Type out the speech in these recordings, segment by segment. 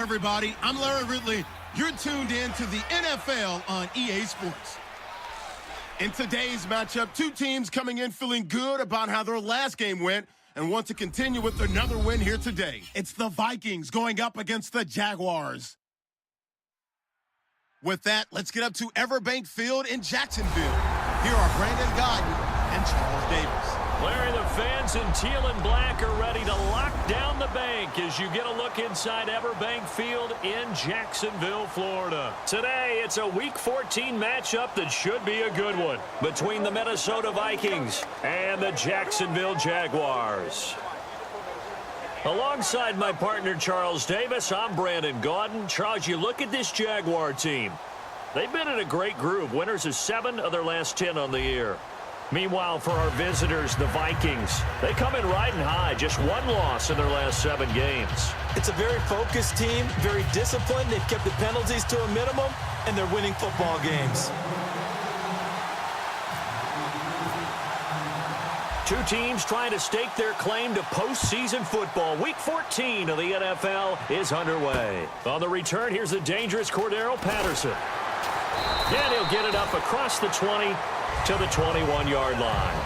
everybody. I'm Larry Ridley. You're tuned in to the NFL on EA Sports. In today's matchup, two teams coming in feeling good about how their last game went and want to continue with another win here today. It's the Vikings going up against the Jaguars. With that, let's get up to Everbank Field in Jacksonville. Here are Brandon Godden and Charles Davis. Larry, the fans in teal and black are ready to lock down the bank as you get a look inside Everbank Field in Jacksonville, Florida. Today, it's a Week 14 matchup that should be a good one between the Minnesota Vikings and the Jacksonville Jaguars. Alongside my partner, Charles Davis, I'm Brandon Gaudin. Charles, you look at this Jaguar team. They've been in a great groove. Winners of 7 of their last 10 on the year. Meanwhile, for our visitors, the Vikings, they come in riding high. Just 1 loss in their last 7 games. It's a very focused team, very disciplined. They've kept the penalties to a minimum, and they're winning football games. Two teams trying to stake their claim to postseason football. Week 14 of the NFL is underway. On the return, here's the dangerous Cordero Patterson. And he'll get it up across the 20 to the 21-yard line.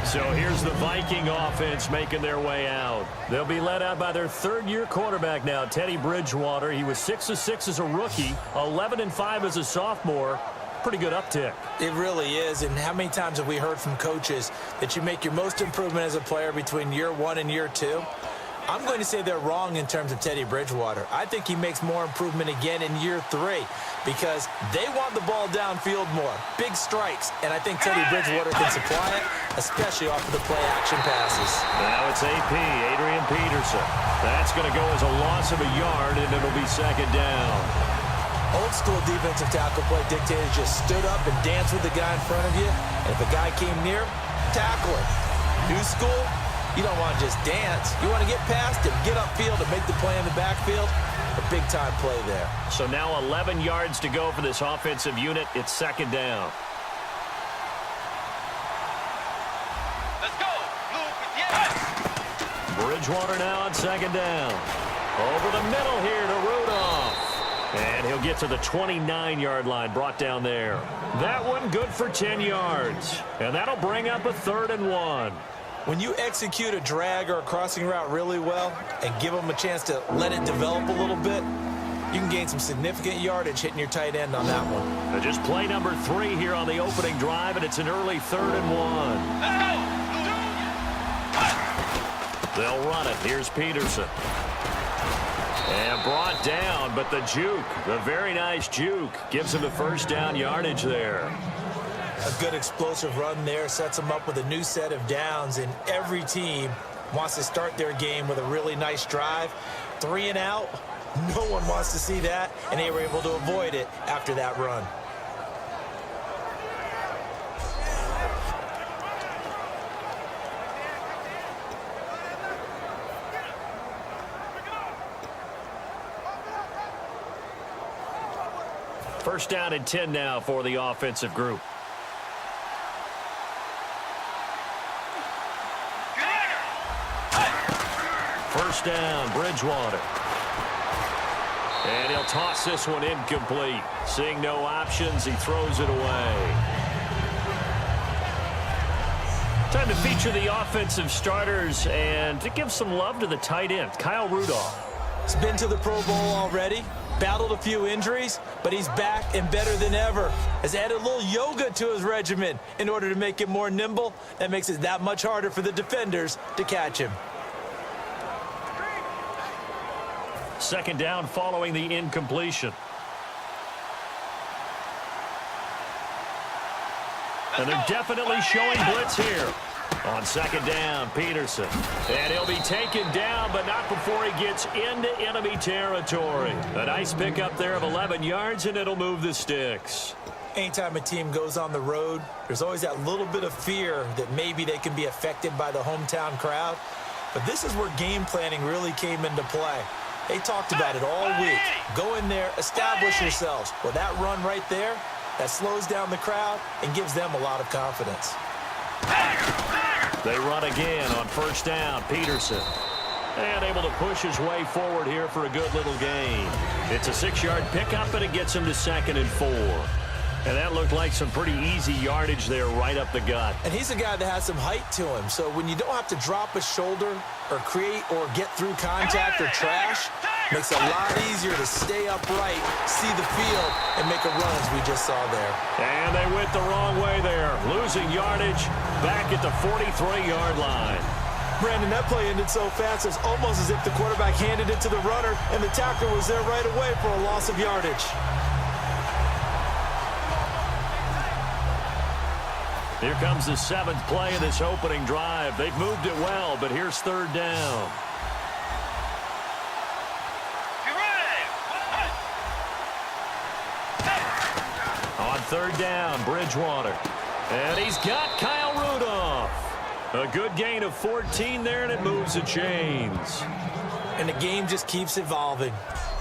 So here's the Viking offense making their way out. They'll be led out by their 3rd-year quarterback now, Teddy Bridgewater. He was 6 of 6 as a rookie, 11 and 5 as a sophomore. Pretty good uptick. It really is, and how many times have we heard from coaches that you make your most improvement as a player between year 1 and year 2? I'm going to say they're wrong in terms of Teddy Bridgewater. I think he makes more improvement again in year 3 because they want the ball downfield more. Big strikes, and I think Teddy Bridgewater can supply it, especially off of the play-action passes. Now it's AP, Adrian Peterson. That's going to go as a loss of a yard, and it'll be 2nd down. Old-school defensive tackle play dictators just stood up and danced with the guy in front of you, and if a guy came near, tackle him. New school, you don't want to just dance. You want to get past him, get upfield, and make the play in the backfield. A big-time play there. So now 11 yards to go for this offensive unit. It's 2nd down. Let's go. Yes. Bridgewater now on 2nd down. Over the middle here to Rudolph. And he'll get to the 29-yard line, brought down there. That one good for 10 yards. And that'll bring up a 3rd and 1. When you execute a drag or a crossing route really well and give them a chance to let it develop a little bit, you can gain some significant yardage hitting your tight end on that one. Just play number 3 here on the opening drive, and it's an early 3rd and 1. They'll run it. Here's Peterson. And brought down, but the juke, the very nice juke, gives him the 1st down yardage there. A good explosive run there sets them up with a new set of downs, and every team wants to start their game with a really nice drive. 3 and out, no one wants to see that, and they were able to avoid it after that run. First down and 10 now for the offensive group. First down, Bridgewater. And he'll toss this one incomplete. Seeing no options, he throws it away. Time to feature the offensive starters and to give some love to the tight end, Kyle Rudolph. He's been to the Pro Bowl already, battled a few injuries, but he's back and better than ever. Has added a little yoga to his regimen in order to make him more nimble. That makes it that much harder for the defenders to catch him. 2nd down following the incompletion. And they're definitely showing blitz here. On 2nd down, Peterson. And he'll be taken down, but not before he gets into enemy territory. A nice pickup there of 11 yards, and it'll move the sticks. Anytime a team goes on the road, there's always that little bit of fear that maybe they can be affected by the hometown crowd. But this is where game planning really came into play. They talked about it all week. Go in there, establish yourselves. Well, that run right there, that slows down the crowd and gives them a lot of confidence. They run again on 1st down. Peterson. And able to push his way forward here for a good little gain. It's a 6-yard pickup, and it gets him to 2nd and 4. And that looked like some pretty easy yardage there right up the gut. And he's a guy that has some height to him. So when you don't have to drop a shoulder or create or get through contact or trash, makes it a lot easier to stay upright, see the field, and make a run as we just saw there. And they went the wrong way there. Losing yardage back at the 43-yard line. Brandon, that play ended so fast, it's almost as if the quarterback handed it to the runner, and the tackler was there right away for a loss of yardage. Here comes the 7th play of this opening drive. They've moved it well, but here's 3rd down. On 3rd down, Bridgewater. And he's got Kyle Rudolph. A good gain of 14 there, and it moves the chains. And the game just keeps evolving.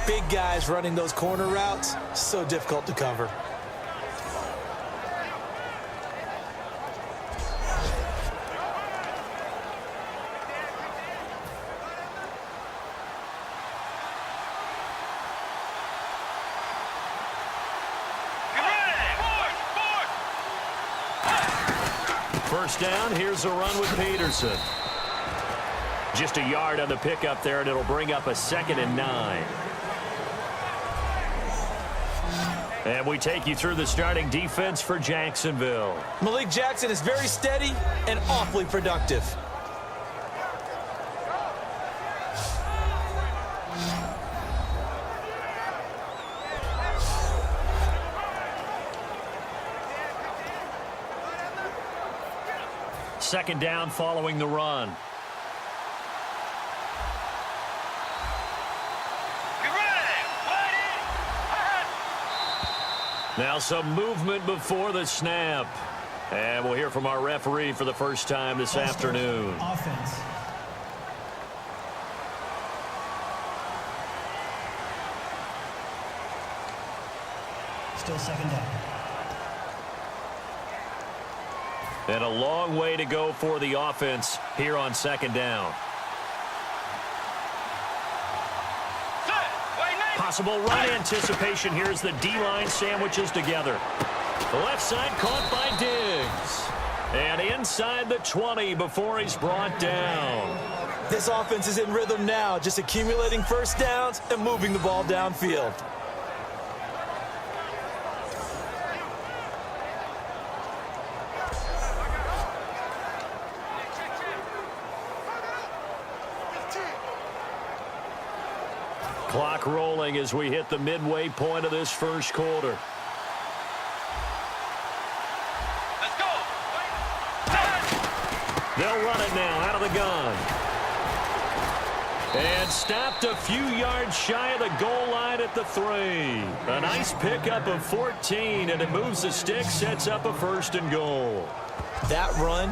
Big guys running those corner routes, so difficult to cover. First down, here's a run with Peterson. Just a yard on the pickup there, and it'll bring up a 2nd and 9. And we take you through the starting defense for Jacksonville. Malik Jackson is very steady and awfully productive. Second down following the run. Now some movement before the snap. And we'll hear from our referee for the first time this afternoon. Offense. Still 2nd down. And a long way to go for the offense here on 2nd down. Possible run anticipation. Here's the D-line sandwiches together. The left side caught by Diggs. And inside the 20 before he's brought down. This offense is in rhythm now, just accumulating first downs and moving the ball downfield. Clock rolling as we hit the midway point of this first quarter. Let's go. They'll run it now out of the gun. And stopped a few yards shy of the goal line at the 3. A nice pickup of 14, and it moves the stick, sets up a 1st and goal. That run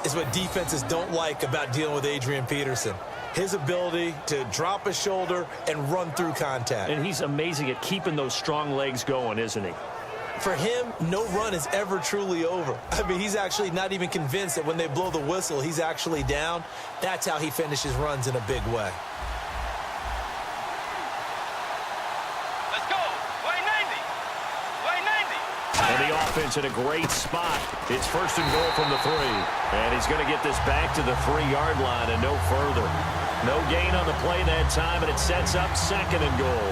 is what defenses don't like about dealing with Adrian Peterson. His ability to drop a shoulder and run through contact. And he's amazing at keeping those strong legs going, isn't he? For him, no run is ever truly over. I mean, he's actually not even convinced that when they blow the whistle, he's actually down. That's how he finishes runs in a big way. Let's go. Way 90. Way 90. And the offense in a great spot. It's 1st and goal from the 3. And he's going to get this back to the 3-yard line and no further. No gain on the play that time, and it sets up 2nd and goal.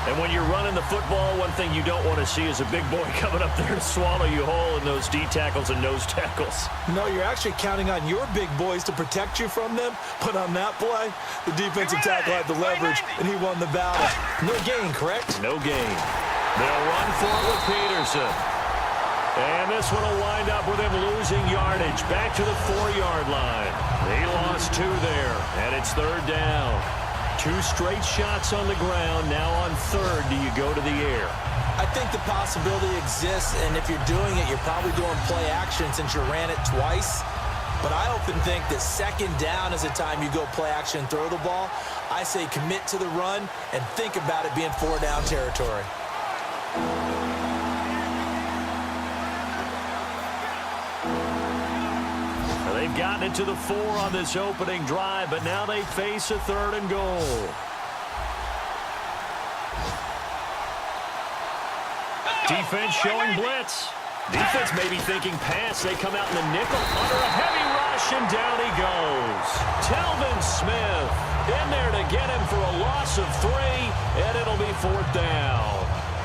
And when you're running the football, one thing you don't want to see is a big boy coming up there and swallow you whole in those D tackles and nose tackles. No, you're actually counting on your big boys to protect you from them. But on that play, the defensive tackle had the leverage, and he won the battle. No gain, correct? No gain. They'll run for it with Peterson. And this one will wind up with him losing yardage back to the 4-yard line. He lost 2 there, and it's 3rd down. 2 straight shots on the ground. Now on 3rd, do you go to the air? I think the possibility exists, and if you're doing it, you're probably doing play action since you ran it twice. But I often think that 2nd down is the time you go play action and throw the ball. I say commit to the run and think about it being 4-down territory. They've They've gotten it to the 4 on this opening drive, but now they face a 3rd and goal. Defense showing blitz. Defense may be thinking pass. They come out in the nickel under a heavy rush, and down he goes. Telvin Smith in there to get him for a loss of 3, and it'll be 4th down.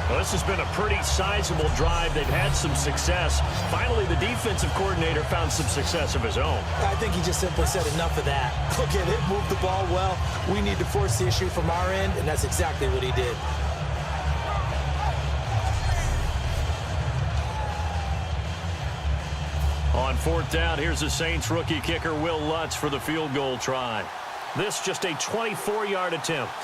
Well, this has been a pretty sizable drive. They've had some success. Finally, the defensive coordinator found some success of his own. I think he just simply said enough of that. Look at it, move the ball well. We need to force the issue from our end, and that's exactly what he did. On 4th down, here's the Saints rookie kicker Will Lutz for the field goal try. This just a 24-yard attempt.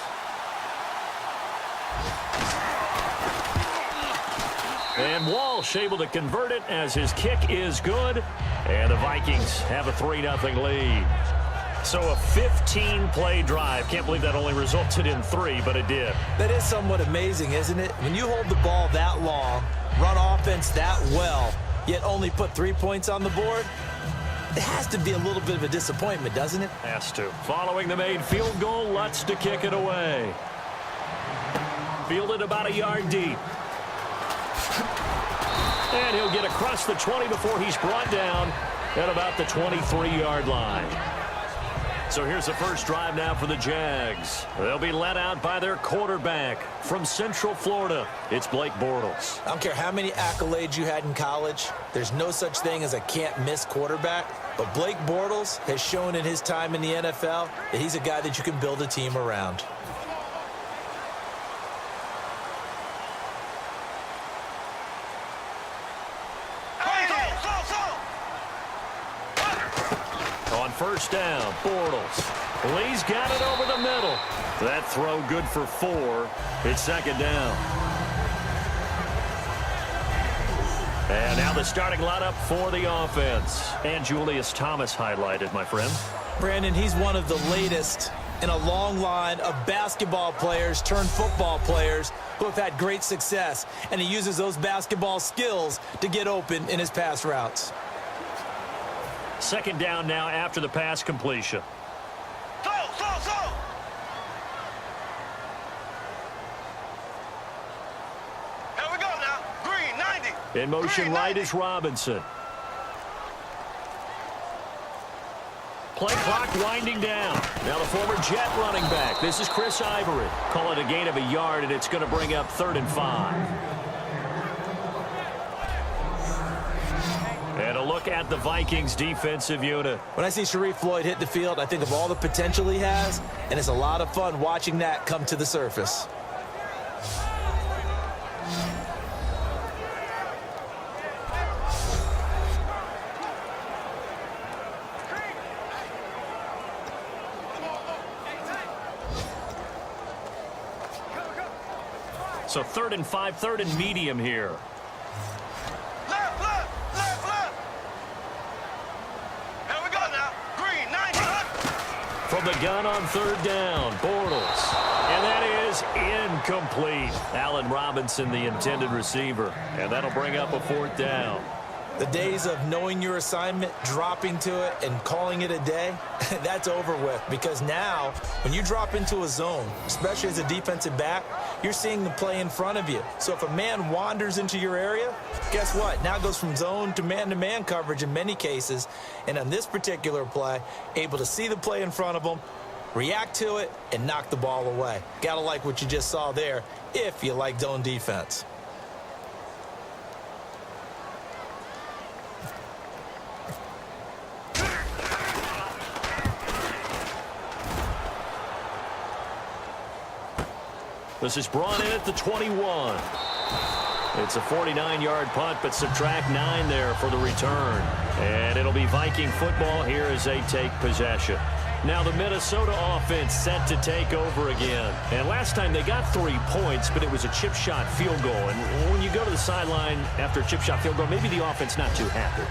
And Walsh able to convert it as his kick is good. And the Vikings have a 3-0 lead. So a 15-play drive. Can't believe that only resulted in 3, but it did. That is somewhat amazing, isn't it? When you hold the ball that long, run offense that well, yet only put 3 points on the board, it has to be a little bit of a disappointment, doesn't it? Has to. Following the made field goal, Lutz to kick it away. Fielded about a yard deep. And he'll get across the 20 before he's brought down at about the 23-yard line. So here's the first drive now for the Jags. They'll be led out by their quarterback from Central Florida. It's Blake Bortles. I don't care how many accolades you had in college. There's no such thing as a can't-miss quarterback. But Blake Bortles has shown in his time in the NFL that he's a guy that you can build a team around. On first down, Bortles. Lee's got it over the middle. That throw good for 4. It's 2nd down. And now the starting lineup for the offense. And Julius Thomas highlighted, my friend. Brandon, he's one of the latest in a long line of basketball players turned football players who have had great success. And he uses those basketball skills to get open in his pass routes. 2nd down now after the pass completion. Here we go now. Green, 90. In motion Green, right 90. is Robinson. Play clock winding down. Now the former Jet running back. This is Chris Ivory. Call it a gain of a yard, and it's going to bring up 3rd and 5. And a look at the Vikings defensive unit. When I see Sharif Floyd hit the field, I think of all the potential he has, and it's a lot of fun watching that come to the surface. So 3rd and 5, 3rd and medium here. From the gun on 3rd down, Bortles. And that is incomplete. Allen Robinson, the intended receiver. And that'll bring up a 4th down. The days of knowing your assignment, dropping to it, and calling it a day, that's over with. Because now, when you drop into a zone, especially as a defensive back, you're seeing the play in front of you. So if a man wanders into your area, guess what? Now it goes from zone to man coverage in many cases. And on this particular play, able to see the play in front of him, react to it, and knock the ball away. Gotta like what you just saw there if you like zone defense. This is brought in at the 21. It's a 49-yard punt, but subtract 9 there for the return. And it'll be Viking football here as they take possession. Now the Minnesota offense set to take over again. And last time they got 3 points, but it was a chip shot field goal. And when you go to the sideline after a chip shot field goal, maybe the offense not too happy.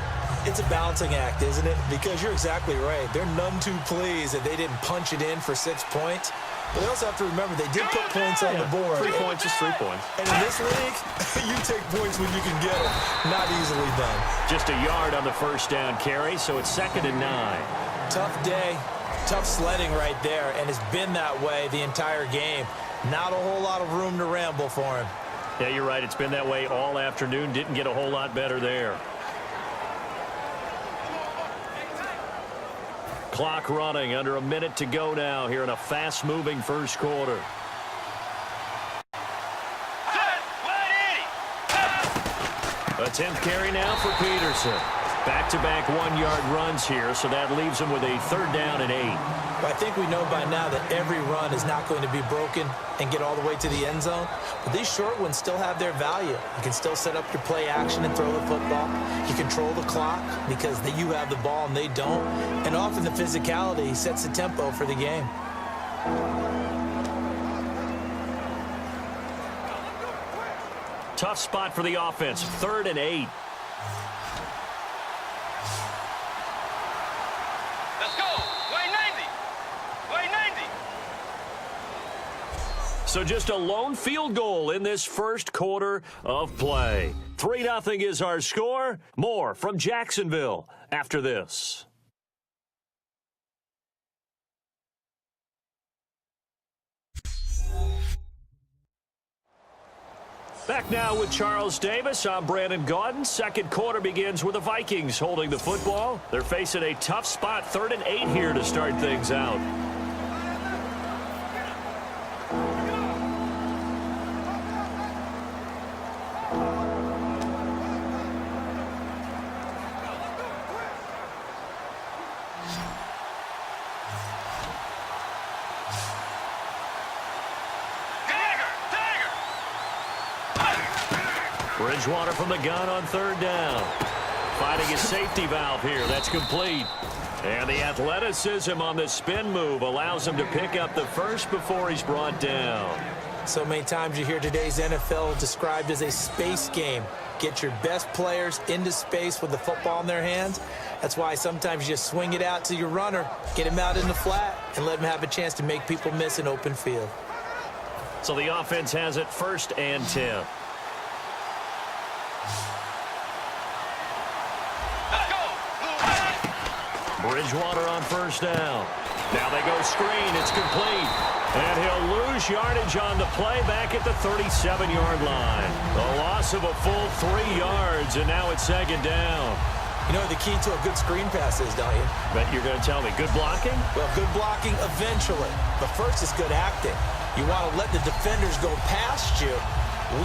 It's a balancing act, isn't it? Because you're exactly right. They're none too pleased that they didn't punch it in for 6 points. But they also have to remember they did put points on the board. 3 points is 3 points. And in this league, you take points when you can get them. Not easily done. Just a yard on the first down carry, so it's 2nd and 9. Tough day, tough sledding right there, and it's been that way the entire game. Not a whole lot of room to ramble for him. Yeah, you're right. It's been that way all afternoon. Didn't get a whole lot better there. Clock running, under a minute to go now here in a fast-moving first quarter. A 10th carry now for Peterson. Back-to-back 1-yard runs here, so that leaves him with a 3rd down and 8. Well, I think we know by now that every run is not going to be broken and get all the way to the end zone. But these short ones still have their value. You can still set up your play action and throw the football. You control the clock because you have the ball and they don't. And often the physicality sets the tempo for the game. Tough spot for the offense, 3rd and 8. Let's go. Way 90. Way 90. So just a lone field goal in this first quarter of play. 3-0 is our score. More from Jacksonville after this. Back now with Charles Davis. I'm Brandon Gaudin. Second quarter begins with the Vikings holding the football. They're facing a tough spot, 3rd and 8 here to start things out. Bridgewater from the gun on 3rd down. Finding his safety valve here. That's complete. And the athleticism on the spin move allows him to pick up the first before he's brought down. So many times you hear today's NFL described as a space game. Get your best players into space with the football in their hands. That's why sometimes you just swing it out to your runner, get him out in the flat, and let him have a chance to make people miss an open field. So the offense has it 1st and 10. Bridgewater on 1st down. Now they go screen. It's complete. And he'll lose yardage on the play back at the 37-yard line. A loss of a full 3 yards, and now it's 2nd down. You know what the key to a good screen pass is, don't you? Bet you're going to tell me. Good blocking? Well, good blocking eventually. But first is good acting. You want to let the defenders go past you,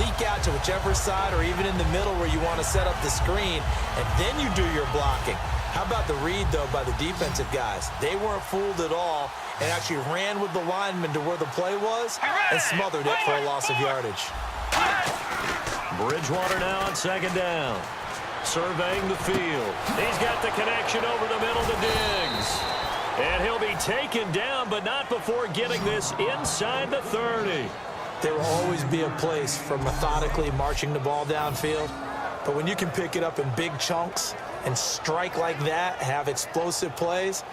leak out to whichever side or even in the middle where you want to set up the screen, and then you do your blocking. How about the read, though, by the defensive guys? They weren't fooled at all and actually ran with the lineman to where the play was and smothered it for a loss of yardage. Bridgewater now on 2nd down. Surveying the field. He's got the connection over the middle to Diggs. And he'll be taken down, but not before getting this inside the 30. There will always be a place for methodically marching the ball downfield. But when you can pick it up in big chunks and strike like that, have explosive plays,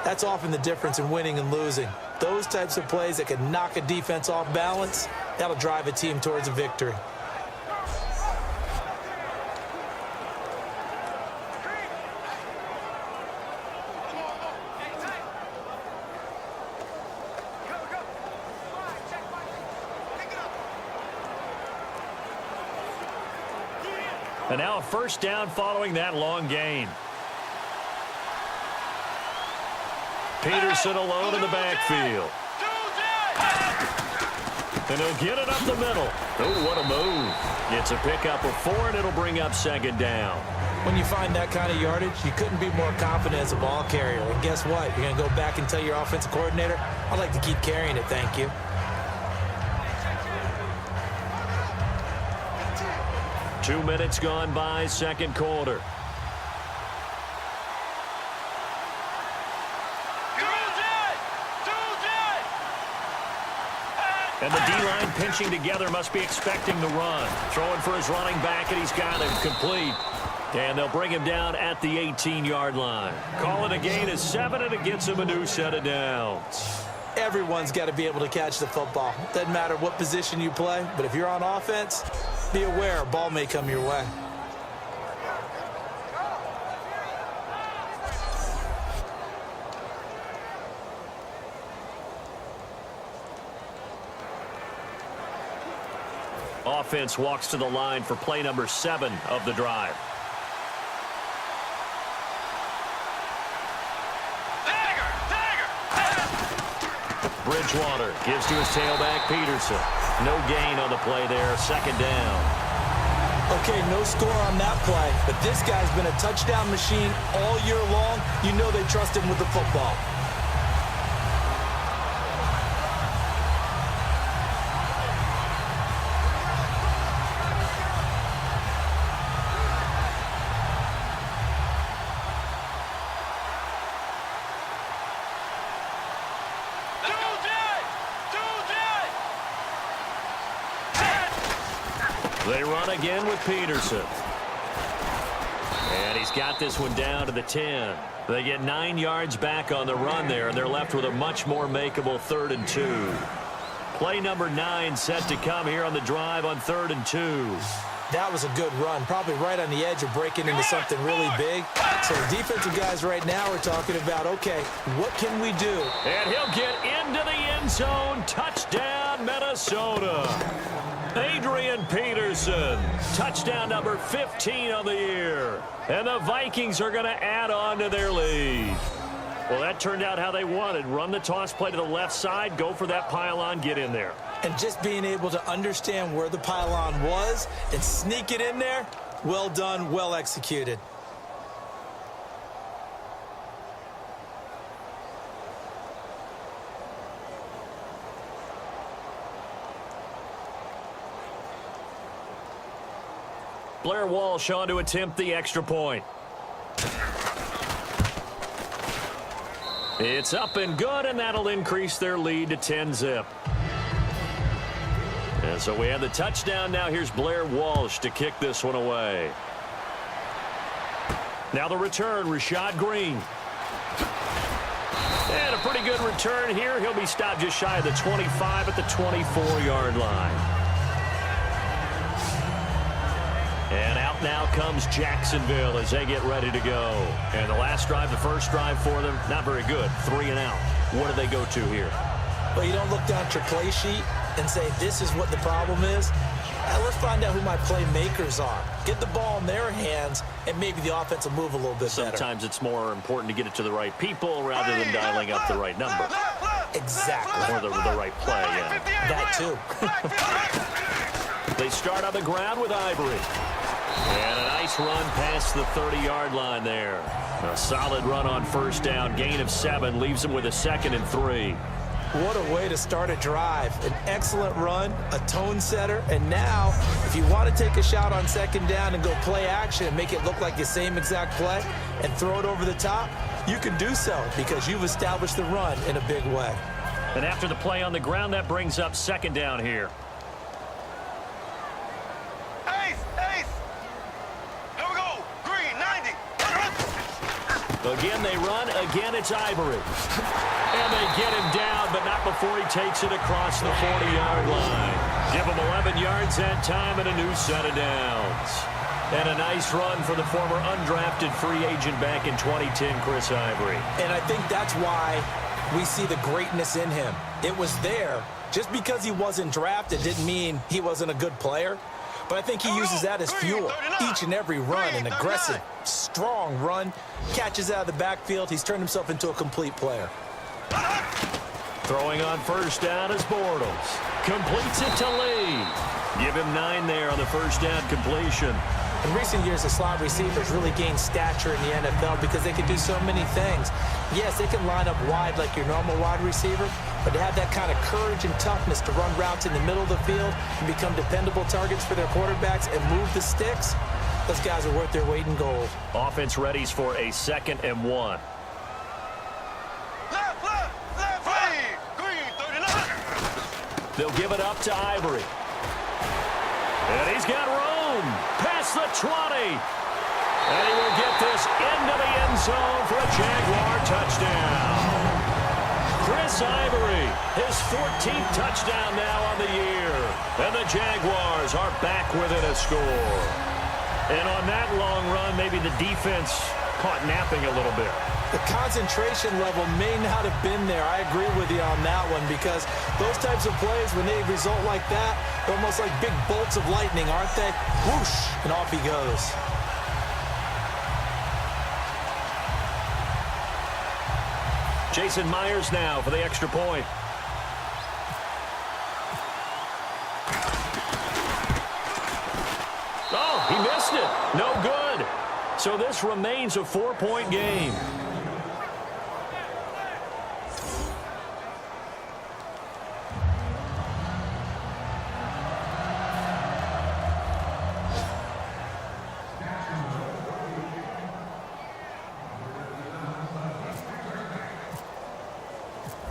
that's often the difference in winning and losing. Those types of plays that can knock a defense off balance, that'll drive a team towards a victory. And now a 1st down following that long gain. Peterson alone in the backfield. And he'll get it up the middle. Oh, what a move. It's a pickup of 4, and it'll bring up 2nd down. When you find that kind of yardage, you couldn't be more confident as a ball carrier. And guess what? You're going to go back and tell your offensive coordinator, I'd like to keep carrying it, thank you. Two minutes gone by, second quarter. And the D-line pinching together, must be expecting the run. Throwing for his running back, and he's got him complete. And they'll bring him down at the 18-yard line. Call it a gain of 7, and it gets him a new set of downs. Everyone's got to be able to catch the football. Doesn't matter what position you play, but if you're on offense, be aware a ball may come your way. Offense walks to the line for play number 7 of the drive. Bridgewater gives to his tailback, Peterson. No gain on the play there, second down. Okay, no score on that play, but this guy's been a touchdown machine all year long. You know they trust him with the football. They run again with Peterson. And he's got this one down to the 10. They get 9 yards back on the run there, and they're left with a much more makeable 3rd and 2. Play number 9 set to come here on the drive on 3rd and 2. That was a good run, probably right on the edge of breaking into something really big. So the defensive guys right now are talking about, okay, what can we do? And he'll get into the end zone. Touchdown, Minnesota. Adrian Peterson, touchdown number 15 of the year. And the Vikings are going to add on to their lead. Well, that turned out how they wanted. Run the toss play to the left side, go for that pylon, get in there. And just being able to understand where the pylon was and sneak it in there, well done, well executed. Blair Walsh on to attempt the extra point. It's up and good, and that'll increase their lead to 10-zip. And so we have the touchdown. Now here's Blair Walsh to kick this one away. Now the return, Rashad Green. And a pretty good return here. He'll be stopped just shy of the 25 at the 24-yard line. And out now comes Jacksonville as they get ready to go. And the last drive, the first drive for them, not very good. 3 and out. What do they go to here? Well, you don't look down at your play sheet and say, this is what the problem is. Let's find out who my playmakers are. Get the ball in their hands, and maybe the offense will move a little bit better. Sometimes it's more important to get it to the right people rather than dialing up the right number. Exactly. Or the right play, yeah. That too. They start on the ground with Ivory. And a nice run past the 30-yard line there. A solid run on first down. Gain of 7 leaves them with a 2nd and 3. What a way to start a drive. An excellent run, a tone setter, and now if you want to take a shot on 2nd down and go play action and make it look like the same exact play and throw it over the top, you can do so because you've established the run in a big way. And after the play on the ground, that brings up 2nd down here. Again, they run. Again, it's Ivory. And they get him down, but not before he takes it across the 40-yard line. Give him 11 yards that time and a new set of downs. And a nice run for the former undrafted free agent back in 2010, Chris Ivory. And I think that's why we see the greatness in him. It was there. Just because he wasn't drafted didn't mean he wasn't a good player. But I think he uses that as fuel. Each and every run, an aggressive, strong run, catches out of the backfield. He's turned himself into a complete player. Throwing on first down is Bortles. Completes it to Lee. Give him 9 there on the first down completion. In recent years, the slot receivers really gained stature in the NFL because they can do so many things. Yes, they can line up wide like your normal wide receiver, but to have that kind of courage and toughness to run routes in the middle of the field and become dependable targets for their quarterbacks and move the sticks, those guys are worth their weight in gold. Offense readies for a 2nd and 1. They'll give it up to Ivory. And he's got room past the 20. And he will get this into the end zone for a Jaguar touchdown. Chris Ivory, his 14th touchdown now on the year. And the Jaguars are back within a score. And on that long run, maybe the defense caught napping a little bit. The concentration level may not have been there. I agree with you on that one, because those types of plays, when they result like that, they're almost like big bolts of lightning, aren't they? Whoosh, and off he goes. Jason Myers now for the extra point. Oh, he missed it. No good. So this remains a 4-point game.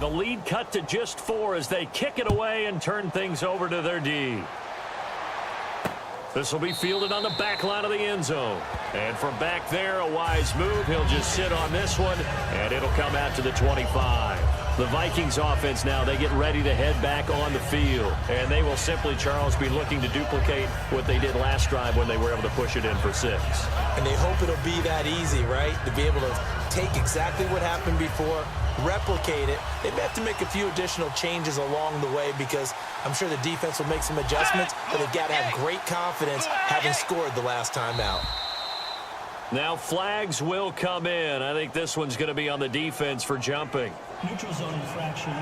The lead cut to just 4 as they kick it away and turn things over to their D. This will be fielded on the back line of the end zone. And from back there, a wise move. He'll just sit on this one, and it'll come out to the 25. The Vikings offense now, they get ready to head back on the field. And they will simply, Charles, be looking to duplicate what they did last drive when they were able to push it in for 6. And they hope it'll be that easy, right? To be able to take exactly what happened before, replicate it. They may have to make a few additional changes along the way, because I'm sure the defense will make some adjustments, but they've got to have great confidence having scored the last time out. Now flags will come in. I think this one's going to be on the defense for jumping. Neutral zone infraction,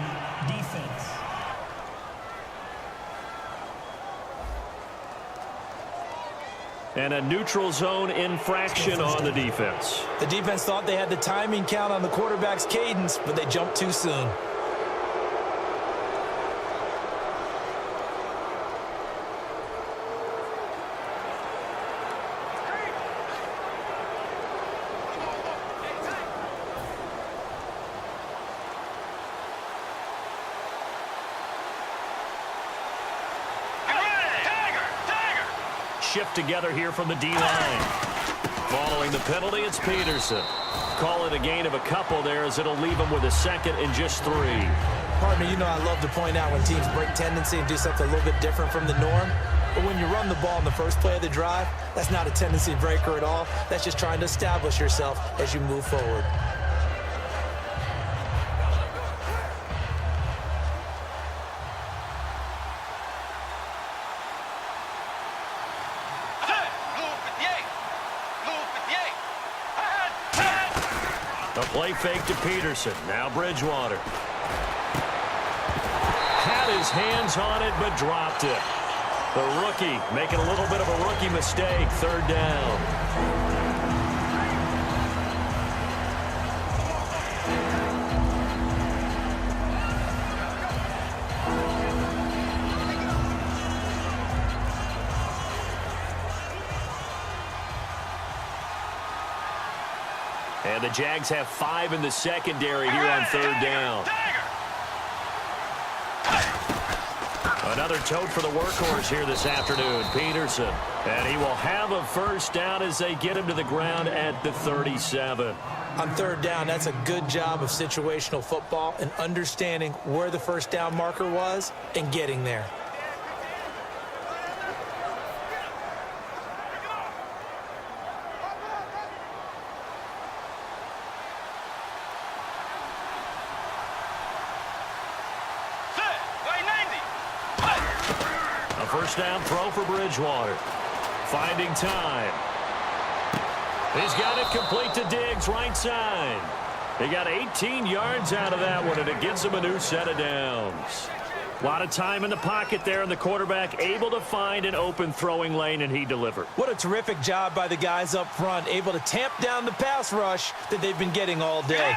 defense. And a neutral zone infraction on the defense. The defense thought they had the timing count on the quarterback's cadence, but they jumped too soon. Shift together here from the D-line. Following the penalty, it's Peterson. Call it a gain of a couple there, as it'll leave him with a 2nd and just 3. Partner, you know I love to point out when teams break tendency and do something a little bit different from the norm. But when you run the ball in the first play of the drive, that's not a tendency breaker at all. That's just trying to establish yourself as you move forward. Play fake to Peterson. Now Bridgewater. Had his hands on it, but dropped it. The rookie making a little bit of a rookie mistake. 3rd down. And the Jags have 5 in the secondary here on 3rd down. Another tote for the workhorse here this afternoon, Peterson. And he will have a 1st down as they get him to the ground at the 37. On 3rd down, that's a good job of situational football and understanding where the 1st down marker was and getting there. First down throw for Bridgewater. Finding time. He's got it complete to Diggs, right side. He got 18 yards out of that one, and it gets him a new set of downs. A lot of time in the pocket there, and the quarterback able to find an open throwing lane, and he delivered. What a terrific job by the guys up front, able to tamp down the pass rush that they've been getting all day.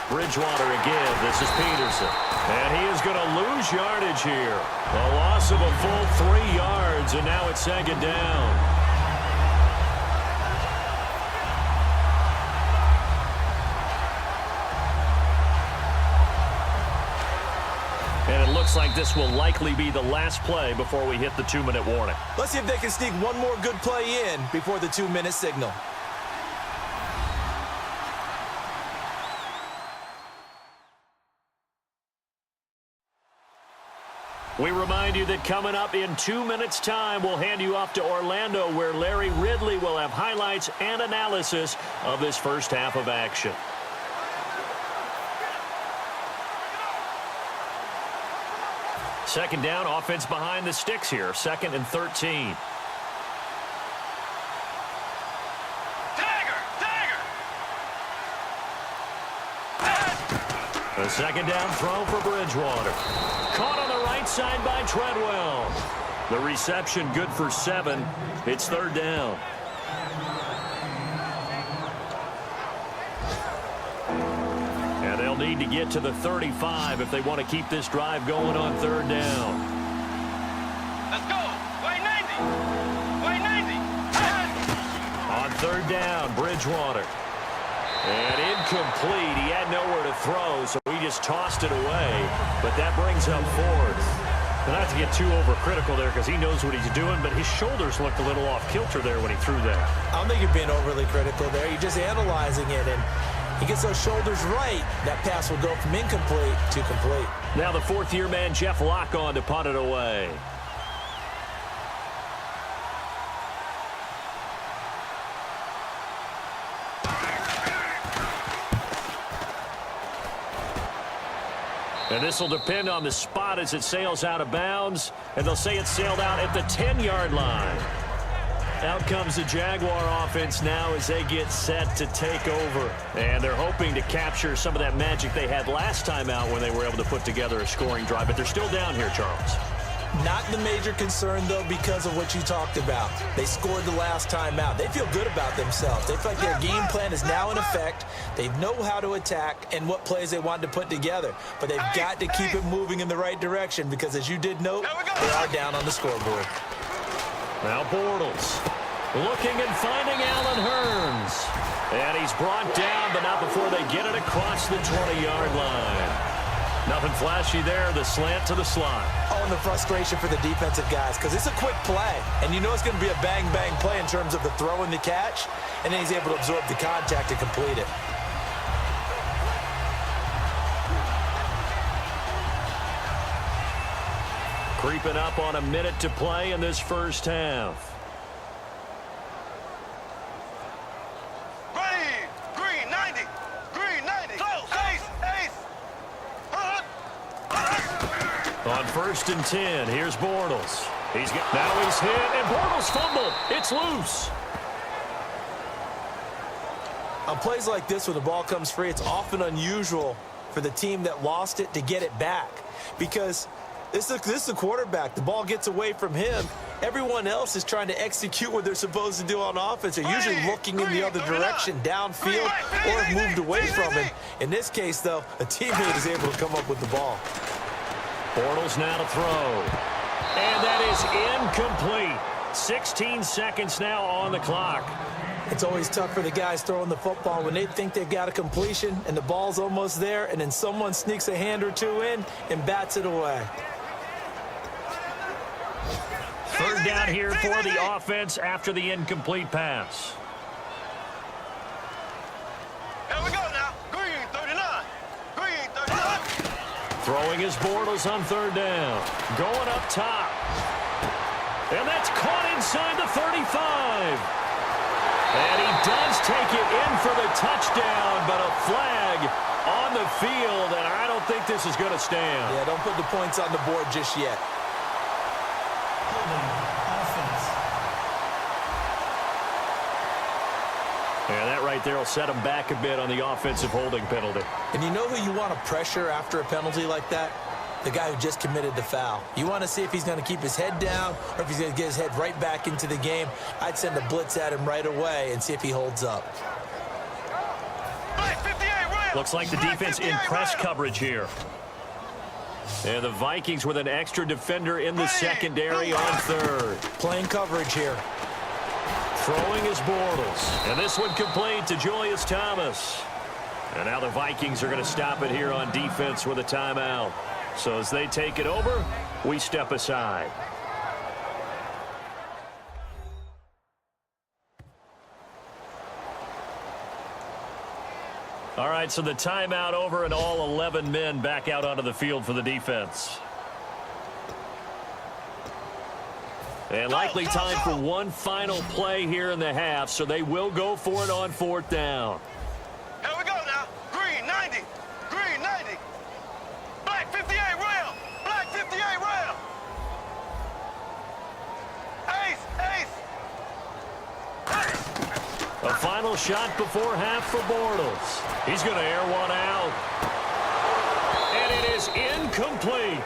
Bridgewater again. This is Peterson. And he is going to lose yardage here. A loss of a full 3 yards, and now it's 2nd down. And it looks like this will likely be the last play before we hit the 2-minute warning. Let's see if they can sneak one more good play in before the 2-minute signal. We remind you that coming up in 2 minutes' time, we'll hand you off to Orlando, where Larry Ridley will have highlights and analysis of this first half of action. Second down, offense behind the sticks here. 2nd and 13. The second down throw for Bridgewater. Caught on the right side by Treadwell. The reception good for 7. It's 3rd down. And they'll need to get to the 35 if they want to keep this drive going on 3rd down. Let's go. Way 90. Way 90. On 3rd down, Bridgewater. And incomplete. He had nowhere to throw, so he just tossed it away. But that brings up 4th. And not to get too overcritical there because he knows what he's doing, but his shoulders looked a little off kilter there when he threw that. I don't think you're being overly critical there. You're just analyzing it, and he gets those shoulders right. That pass will go from incomplete to complete. Now the 4th-year man, Jeff Locke, on to punt it away. And this will depend on the spot as it sails out of bounds. And they'll say it sailed out at the 10-yard line. Out comes the Jaguar offense now as they get set to take over. And they're hoping to capture some of that magic they had last time out when they were able to put together a scoring drive. But they're still down here, Charles. Not the major concern, though, because of what you talked about. They scored the last time out. They feel good about themselves. They feel like their game plan is now in effect. They know how to attack and what plays they want to put together. But they've got to keep it moving in the right direction because, as you did note, they are down on the scoreboard. Now Bortles looking and finding Allen Hurns. And he's brought down, but not before they get it across the 20-yard line. Nothing flashy there, the slant to the slot. Oh, and the frustration for the defensive guys, because it's a quick play. And you know it's going to be a bang-bang play in terms of the throw and the catch. And then he's able to absorb the contact to complete it. Creeping up on a minute to play in this first half. Green 90. Green 90. Close. Ace. On 1st and 10, here's Bortles. Now he's hit, and Bortles fumbled. It's loose. On plays like this where the ball comes free, it's often unusual for the team that lost it to get it back. Because this is the quarterback. The ball gets away from him. Everyone else is trying to execute what they're supposed to do on offense. They're usually looking in the other direction, downfield, or have moved away from him. In this case, though, a teammate is able to come up with the ball. Bortles now to throw. And that is incomplete. 16 seconds now on the clock. It's always tough for the guys throwing the football when they think they've got a completion and the ball's almost there, and then someone sneaks a hand or two in and bats it away. 3rd down here for the offense after the incomplete pass. Here we go now. Green 39. Green 39. Throwing his Bortles on 3rd down. Going up top. And that's caught inside the 35. And he does take it in for the touchdown, but a flag on the field, and I don't think this is going to stand. Yeah, don't put the points on the board just yet. Offense. And that right there will set him back a bit on the offensive holding penalty. And you know who you want to pressure after a penalty like that? The guy who just committed the foul. You want to see if he's going to keep his head down or if he's going to get his head right back into the game. I'd send a blitz at him right away and see if he holds up. Looks like the defense in press coverage here. And the Vikings with an extra defender in the secondary on 3rd. Playing coverage here. Throwing is Bortles. And this one complete to Julius Thomas. And now the Vikings are going to stop it here on defense with a timeout. So as they take it over, we step aside. All right, so the timeout over and all 11 men back out onto the field for the defense. And likely time for one final play here in the half, so they will go for it on 4th down. Here we go now. Green 90. Green 90. Black 58 rail. Black 58 rail. Ace. Ace. Ace. A final shot before half for Bortles. He's going to air one out. And it is incomplete.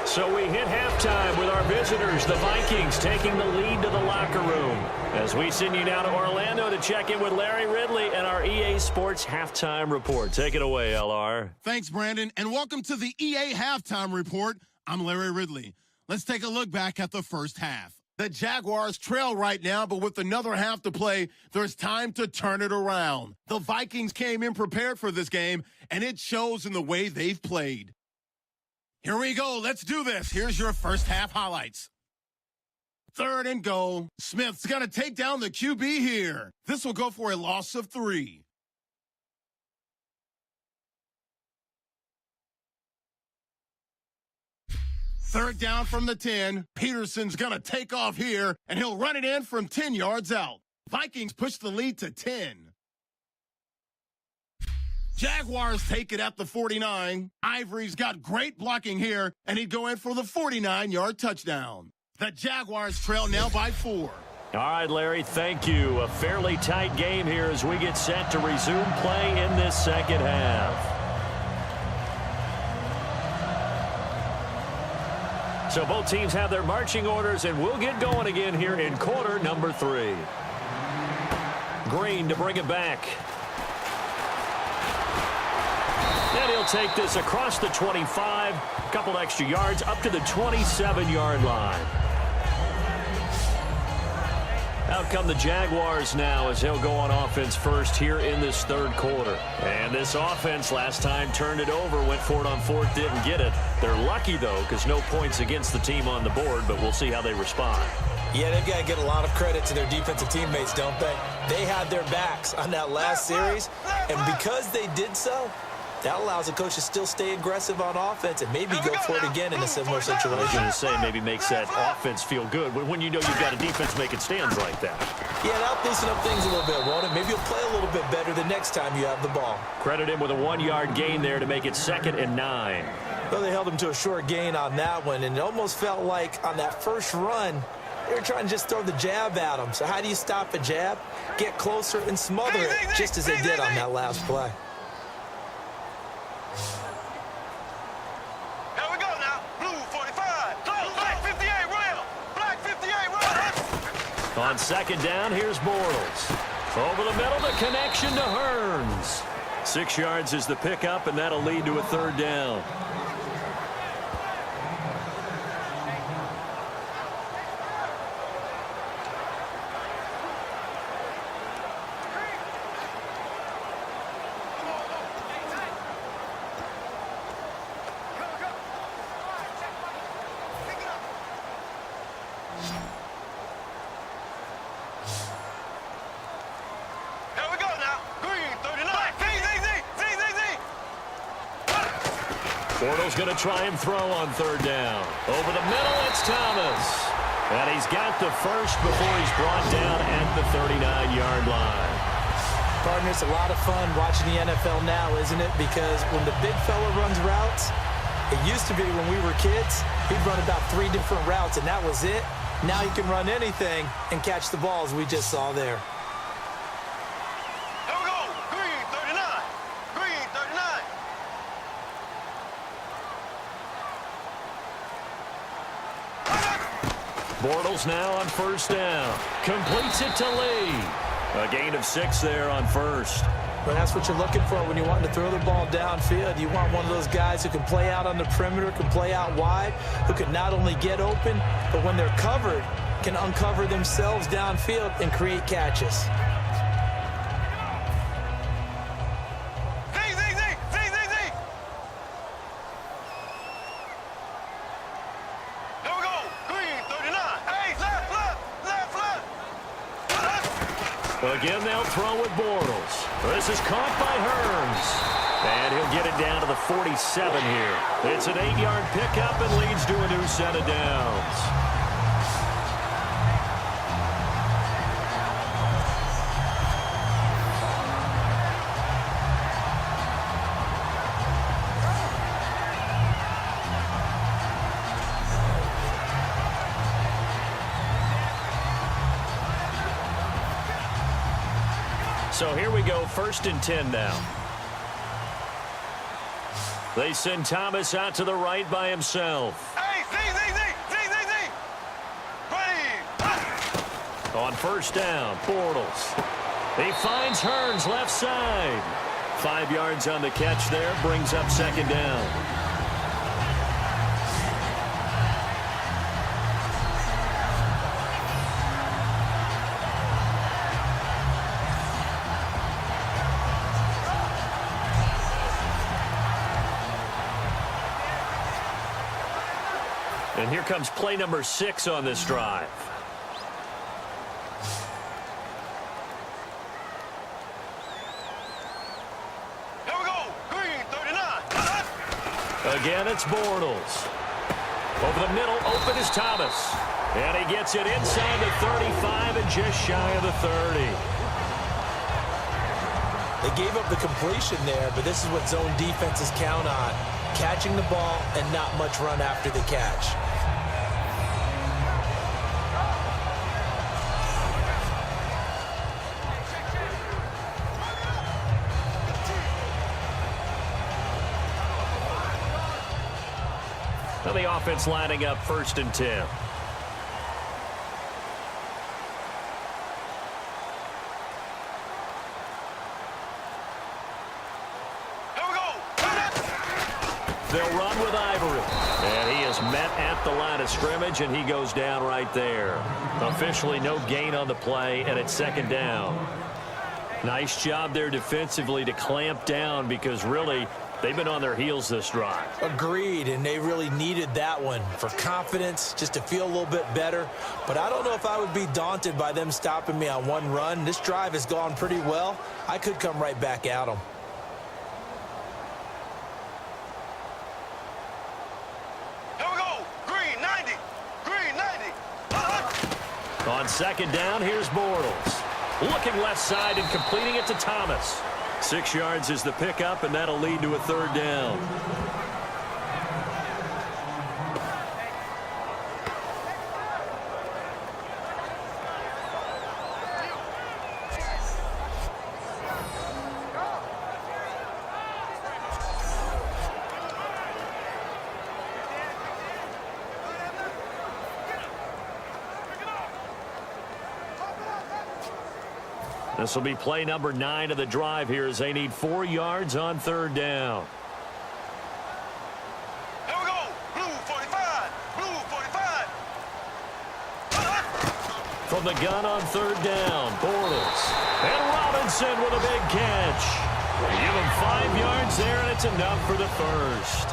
So we hit halftime with our visitors, the Vikings, taking the lead to the locker room. As we send you now to Orlando to check in with Larry Ridley and our EA Sports Halftime Report. Take it away, LR. Thanks, Brandon, and welcome to the EA Halftime Report. I'm Larry Ridley. Let's take a look back at the first half. The Jaguars trail right now, but with another half to play, there's time to turn it around. The Vikings came in prepared for this game, and it shows in the way they've played. Here we go. Let's do this. Here's your first half highlights. 3rd and goal. Smith's going to take down the QB here. This will go for a loss of 3. Third down from the 10. Peterson's going to take off here, and he'll run it in from 10 yards out. Vikings push the lead to 10. Jaguars take it at the 49. Ivory's got great blocking here, and he'd go in for the 49-yard touchdown. The Jaguars trail now by 4. All right, Larry, thank you. A fairly tight game here as we get set to resume play in this second half. So both teams have their marching orders, and we'll get going again here in quarter number 3. Green to bring it back. And he'll take this across the 25, a couple extra yards, up to the 27-yard line. Out come the Jaguars now as they'll go on offense first here in this 3rd quarter. And this offense last time turned it over, went for it on 4th, didn't get it. They're lucky, though, because no points against the team on the board, but we'll see how they respond. Yeah, they've got to get a lot of credit to their defensive teammates, don't they? They had their backs on that last series, and because they did so, that allows the coach to still stay aggressive on offense and maybe go for it again in a similar situation. I was going to say maybe makes that offense feel good when you know you've got a defense making stands like that. Yeah, that'll loosen up things a little bit, won't it? Maybe you'll play a little bit better the next time you have the ball. Credit him with a 1-yard gain there to make it 2nd and 9. Well, they held him to a short gain on that one, and it almost felt like on that first run, they were trying to just throw the jab at him. So how do you stop a jab? Get closer and smother it, just as they did on that last play. Here we go now. Blue 45. Black 58 rail. Black 58 rail. On 2nd down, here's Bortles. Over the middle, the connection to Hearns. 6 yards is the pickup, and that'll lead to a 3rd down. Bortles going to try and throw on 3rd down. Over the middle, it's Thomas. And he's got the first before he's brought down at the 39-yard line. Partner, it's a lot of fun watching the NFL now, isn't it? Because when the big fella runs routes, it used to be when we were kids, he'd run about 3 different routes, and that was it. Now he can run anything and catch the balls we just saw there. Here we go. Green 39. Green 39. Bortles now on 1st down. Completes it to Lee. A gain of 6 there on 1st. Well, that's what you're looking for when you want to throw the ball downfield. You want one of those guys who can play out on the perimeter, can play out wide, who can not only get open, but when they're covered, can uncover themselves downfield and create catches. Again, they'll throw with Bortles. This is caught by Hearns. And he'll get it down to the 47 here. It's an 8-yard pickup and leads to a new set of downs. So here we go, 1st and 10 now. They send Thomas out to the right by himself. Hey, Z. On 1st down, Bortles. He finds Hearns left side. 5 yards on the catch there, brings up 2nd down. And here comes play number 6 on this drive. Here we go. Green 39. Again, it's Bortles. Over the middle, open is Thomas. And he gets it inside the 35 and just shy of the 30. They gave up the completion there, but this is what zone defenses count on. Catching the ball and not much run after the catch. Now the offense lining up 1st and 10. They'll run with Ivory. And he is met at the line of scrimmage, and he goes down right there. Officially no gain on the play, and it's 2nd down. Nice job there defensively to clamp down because really they've been on their heels this drive. Agreed, and they really needed that one for confidence, just to feel a little bit better. But I don't know if I would be daunted by them stopping me on one run. This drive has gone pretty well. I could come right back at them. On 2nd down, here's Bortles. Looking left side and completing it to Thomas. 6 yards is the pickup, and that'll lead to a 3rd down. This will be play number 9 of the drive here as they need 4 yards on 3rd down. Here we go. Blue 45. Blue 45. From the gun on 3rd down, Bortles. And Robinson with a big catch. Give him 5 yards there, and it's enough for the 1st.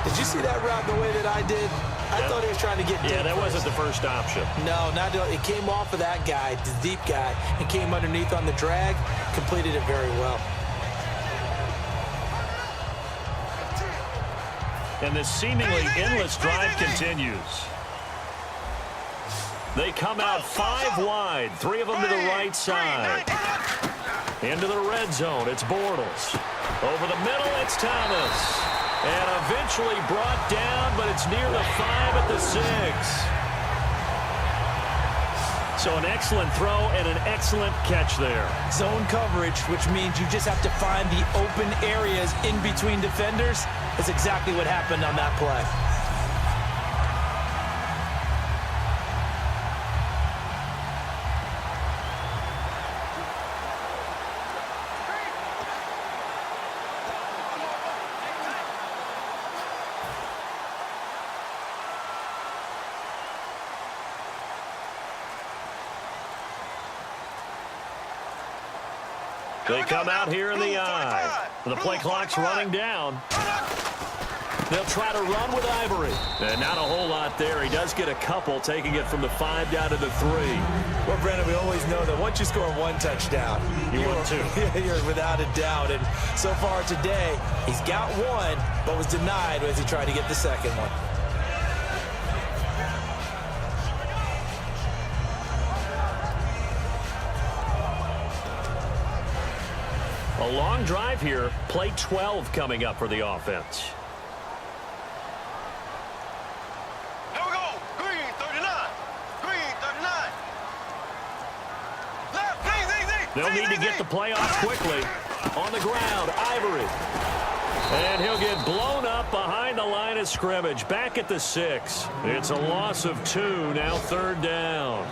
Did you see that route the way that I did? I thought he was trying to get deep. Yeah, that wasn't the first option. No, not it came off of that guy, the deep guy, and came underneath on the drag. Completed it very well. And this seemingly endless drive continues. They come out 5 wide, 3 of them to the right side. Into the red zone, it's Bortles. Over the middle, it's Thomas. And eventually brought down, but it's near the 5 at the 6. So an excellent throw and an excellent catch there. Zone coverage, which means you just have to find the open areas in between defenders. That's exactly what happened on that play. They come out here in the eye. The play clock's running down. They'll try to run with Ivory. And not a whole lot there. He does get a couple, taking it from the 5 down to the 3. Well, Brandon, we always know that once you score 1 touchdown, you want 2. You're without a doubt. And so far today, he's got 1, but was denied as he tried to get the 2nd one. A long drive here. Play 12 coming up for the offense. Here we go. Green 39. Green 39. Left. Z. They'll need to get the play off quickly. On the ground, Ivory. And he'll get blown up behind the line of scrimmage. Back at the 6. It's a loss of 2, now 3rd down.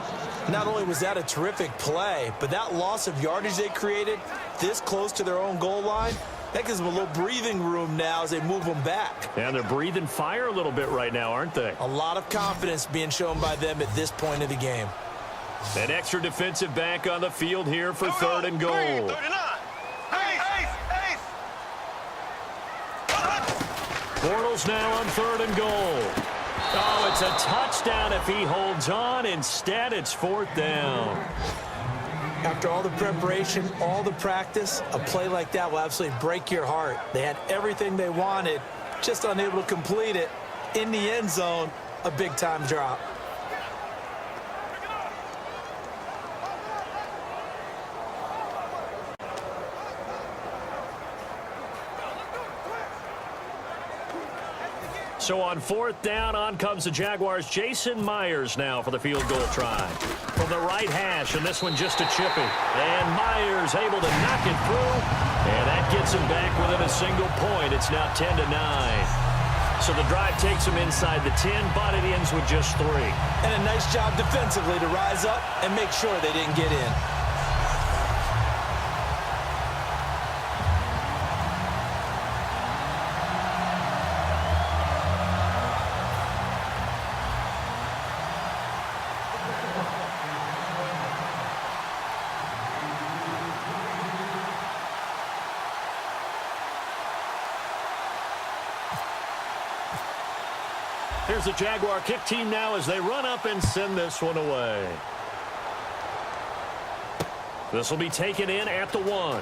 Not only was that a terrific play, but that loss of yardage they created this close to their own goal line, that gives them a little breathing room now as they move them back. And they're breathing fire a little bit right now, aren't they? A lot of confidence being shown by them at this point of the game. An extra defensive back on the field here for 3rd and goal. 39. Bortles now on 3rd and goal. Oh, it's a touchdown if he holds on. Instead, it's 4th down. After all the preparation, all the practice, a play like that will absolutely break your heart. They had everything they wanted, just unable to complete it. In the end zone, a big-time drop. So on 4th down, on comes the Jaguars. Jason Myers now for the field goal try. From the right hash, and this one just a chippy. And Myers able to knock it through. And that gets him back within a single point. It's now 10-9. So the drive takes him inside the 10, but it ends with just 3. And a nice job defensively to rise up and make sure they didn't get in. Here's the Jaguar kick team now as they run up and send this one away. This will be taken in at the 1.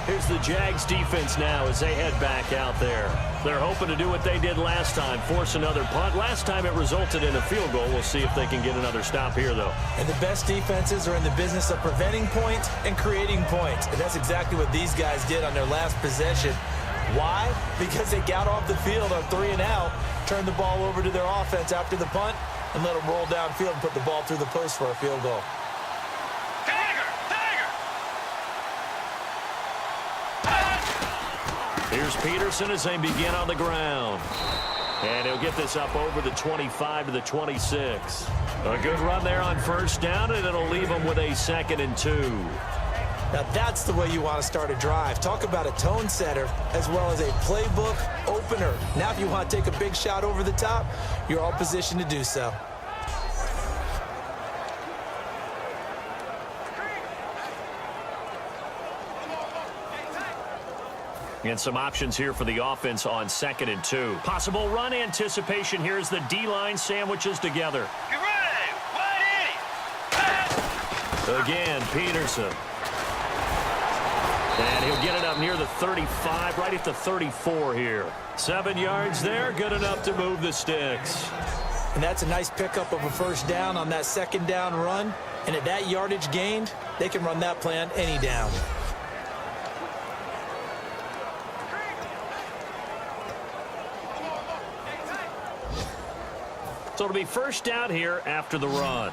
Here's the Jags defense now as they head back out there. They're hoping to do what they did last time, force another punt. Last time it resulted in a field goal. We'll see if they can get another stop here, though. And the best defenses are in the business of preventing points and creating points. And that's exactly what these guys did on their last possession. Why? Because they got off the field on 3 and out, turned the ball over to their offense after the punt, and let them roll downfield and put the ball through the post for a field goal. Here's Peterson as they begin on the ground. And he'll get this up over the 25 to the 26. A good run there on 1st down, and it'll leave them with a 2nd and 2. Now that's the way you want to start a drive. Talk about a tone setter as well as a playbook opener. Now if you want to take a big shot over the top, you're all positioned to do so. And some options here for the offense on 2nd and 2. Possible run anticipation here as the D-line sandwiches together. Get ready. Wide Again, Peterson. And he'll get it up near the 35, right at the 34 here. 7 yards there, good enough to move the sticks. And that's a nice pickup of a 1st down on that 2nd down run. And at that yardage gained, they can run that play on any down. So it'll be 1st down here after the run.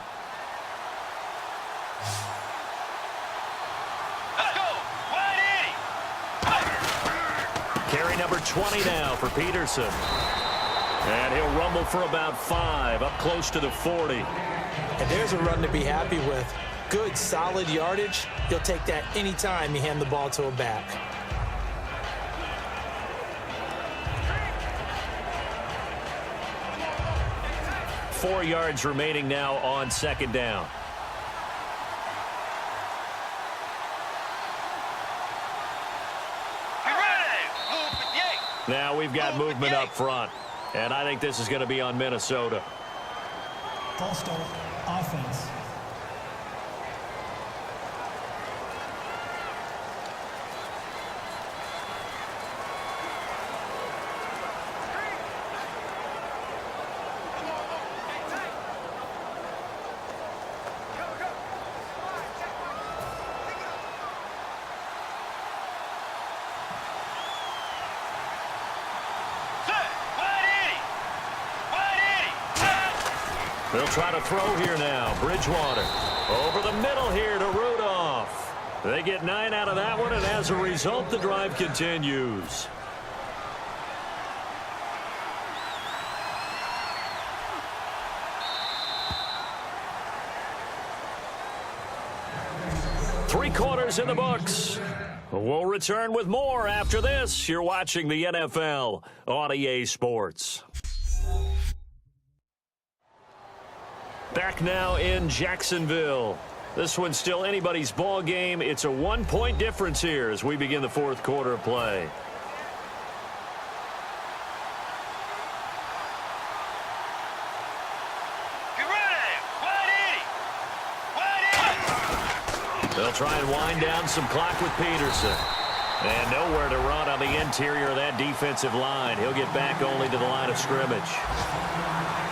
Let's go. Wide 80. Carry number 20 now for Peterson. And he'll rumble for about 5, up close to the 40. And there's a run to be happy with. Good, solid yardage. You'll take that anytime you hand the ball to a back. Four yards remaining now on 2nd down. Get ready. Move 58. Now we've got movement up front. And I think this is going to be on Minnesota. False start, offense. They'll try to throw here now. Bridgewater over the middle here to Rudolph. They get 9 out of that one, and as a result, the drive continues. Three quarters in the books. We'll return with more after this. You're watching the NFL on EA Sports. Back now in Jacksonville. This one's still anybody's ball game. It's a 1-point difference here as we begin the fourth quarter of play. They'll try and wind down some clock with Peterson. And nowhere to run on the interior of that defensive line. He'll get back only to the line of scrimmage.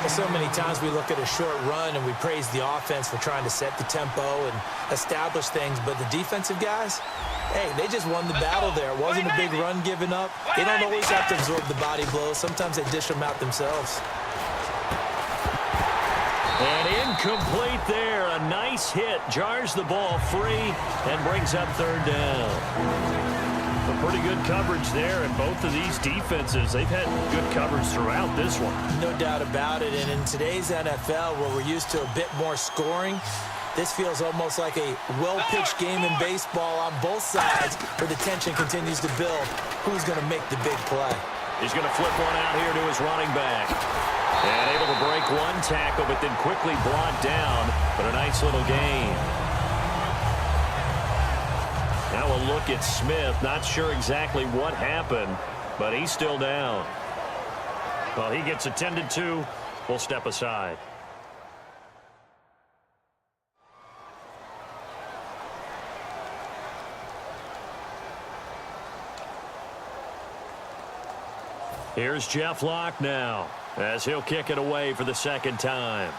So many times we look at a short run and we praise the offense for trying to set the tempo and establish things. But the defensive guys, hey, they just won the battle there. It wasn't a big run given up. They don't always have to absorb the body blows. Sometimes they dish them out themselves. And incomplete there. A nice hit. Jars the ball free and brings up third down. A pretty good coverage there, and both of these defenses, they've had good coverage throughout this one. No doubt about it. And in today's NFL, where we're used to a bit more scoring, this feels almost like a well-pitched game in baseball on both sides, where the tension continues to build. Who's going to make the big play? He's going to flip one out here to his running back. And able to break one tackle, but then quickly brought down. But a nice little gain. Now a look at Smith. Not sure exactly what happened, but he's still down. Well, he gets attended to. We'll step aside. Here's Jeff Locke now, as he'll kick it away for the second time.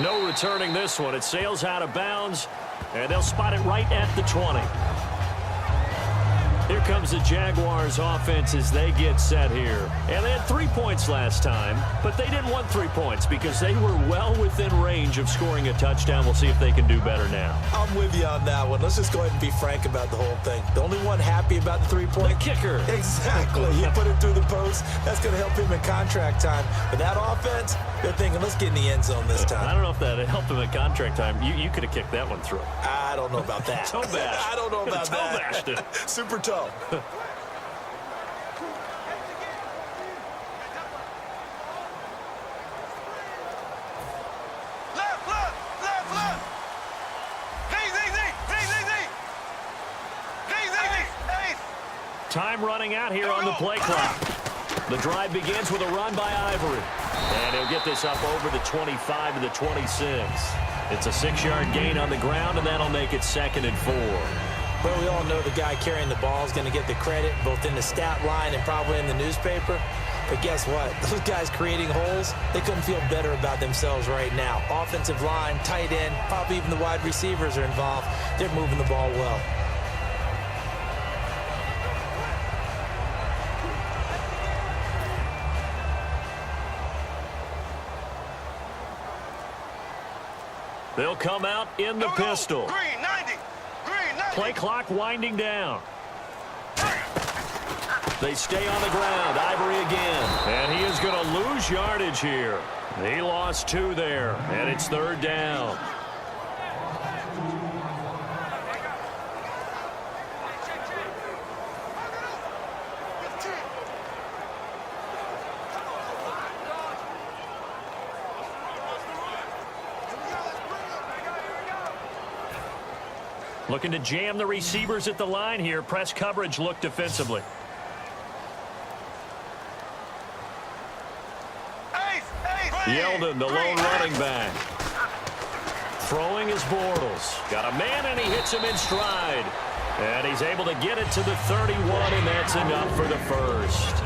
No returning this one. It sails out of bounds, and they'll spot it right at the 20. Here comes the Jaguars offense as they get set here. And they had 3 points last time, but they didn't want 3 points because they were well within range of scoring a touchdown. We'll see if they can do better now. I'm with you on that one. Let's just go ahead and be frank about the whole thing. The only one happy about the 3-point? The kicker. Exactly. He put it through the post. That's going to help him in contract time. But that offense, they're thinking, let's get in the end zone this time. I don't know if that helped him at contract time. You could have kicked that one through. I don't know about that. Toe bash. I don't know about toe that. Bashed it. Super toe. Left, left. Time running out here on the play clock. The drive begins with a run by Ivory. And he'll get this up over the 25 to the 26. It's a 6-yard gain on the ground, and that'll make it 2nd and 4. Well, we all know the guy carrying the ball is going to get the credit, both in the stat line and probably in the newspaper. But guess what? Those guys creating holes, they couldn't feel better about themselves right now. Offensive line, tight end, probably even the wide receivers are involved. They're moving the ball well. They'll come out in the pistol. Green 90. Play clock winding down. They stay on the ground. Ivory again. And he is going to lose yardage here. He lost 2 there, and it's 3rd down. Looking to jam the receivers at the line here. Press coverage look defensively. Yeldon, the lone running back. Throwing is Bortles. Got a man, and he hits him in stride. And he's able to get it to the 31, and that's enough for the first.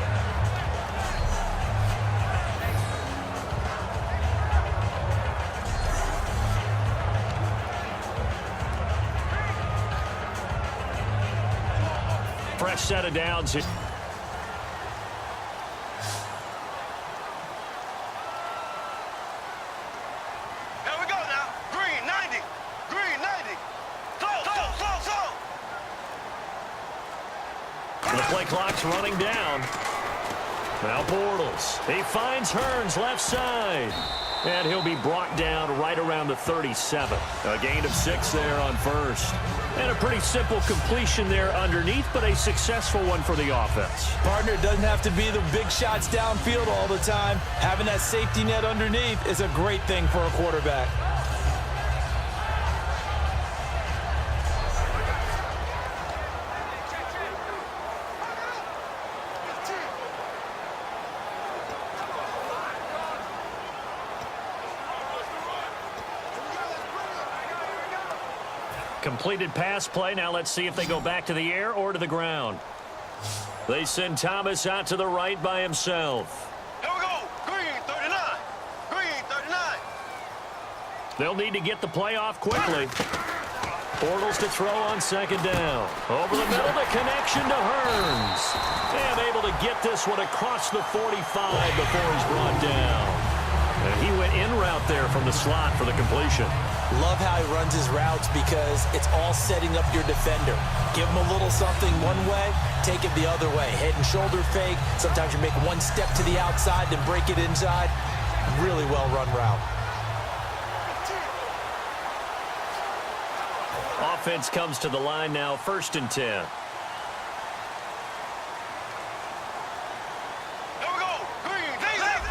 Fresh set of downs here. Here we go now. Green 90. Green 90. Slow. The play clock's running down. Now Bortles. He finds Hearns left side. And he'll be brought down right around the 37. A gain of 6 there on first. And a pretty simple completion there underneath, but a successful one for the offense. Partner, doesn't have to be the big shots downfield all the time. Having that safety net underneath is a great thing for a quarterback. Completed pass play. Now let's see if they go back to the air or to the ground. They send Thomas out to the right by himself. Here we go. Green 39. Green 39. They'll need to get the play off quickly. Bortles to throw on second down. Over the middle, the connection to Hearns. And able to get this one across the 45 before he's brought down. And he went in route there from the slot for the completion. Love how he runs his routes because it's all setting up your defender. Give him a little something one way, take it the other way. Head and shoulder fake. Sometimes you make one step to the outside, then break it inside. Really well run route. Offense comes to the line now, 1st and 10. Here we go. Green. Left.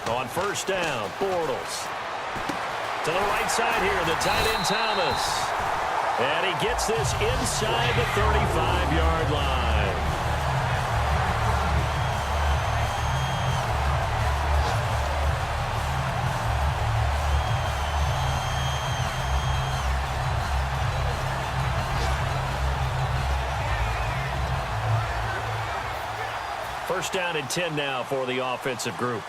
On first down, Bortles. To the right side here, the tight end Thomas. And he gets this inside the 35-yard line. First down and 10 now for the offensive group.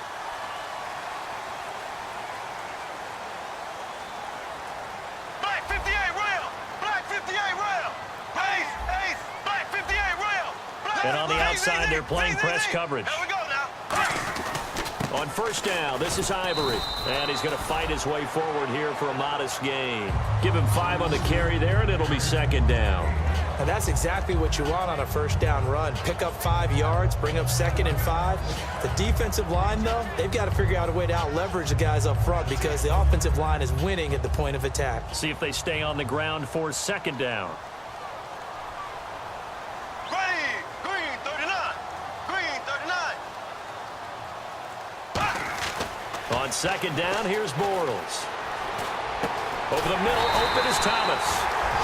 And on the outside, they're playing press coverage. Here we go now. On first down, this is Ivory. And he's going to fight his way forward here for a modest gain. Give him 5 on the carry there, and it'll be second down. And that's exactly what you want on a first down run. Pick up 5 yards, bring up 2nd and 5. The defensive line, though, they've got to figure out a way to out-leverage the guys up front because the offensive line is winning at the point of attack. See if they stay on the ground for second down. On second down, here's Bortles. Over the middle, open is Thomas.